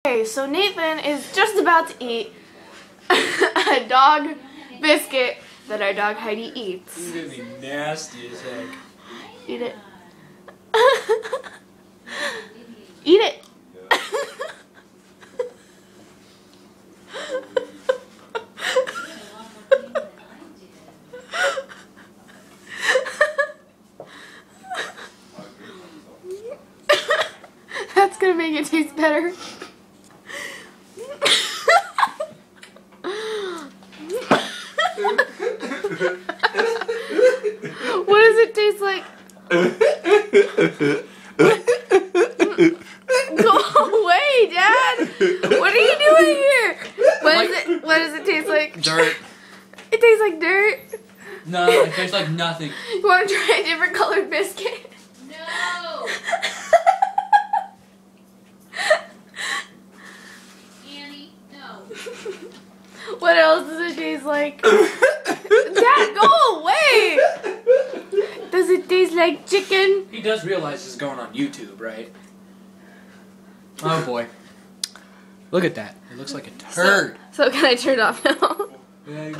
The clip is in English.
Okay, so Nathan is just about to eat a dog biscuit that our dog Heidi eats. This is gonna be nasty as heck. Eat it. Eat it. That's gonna make it taste better. What does it taste like? Go away, Dad! What are you doing here? What does it taste like? Dirt. It tastes like dirt. No, it tastes like nothing. You want to try a different colored biscuit? No! Annie, no. What else does it taste like? Dad, go away! Does it taste like chicken? He does realize this is going on YouTube, right? Oh boy. Look at that. It looks like a turd. So can I turn it off now? Yeah,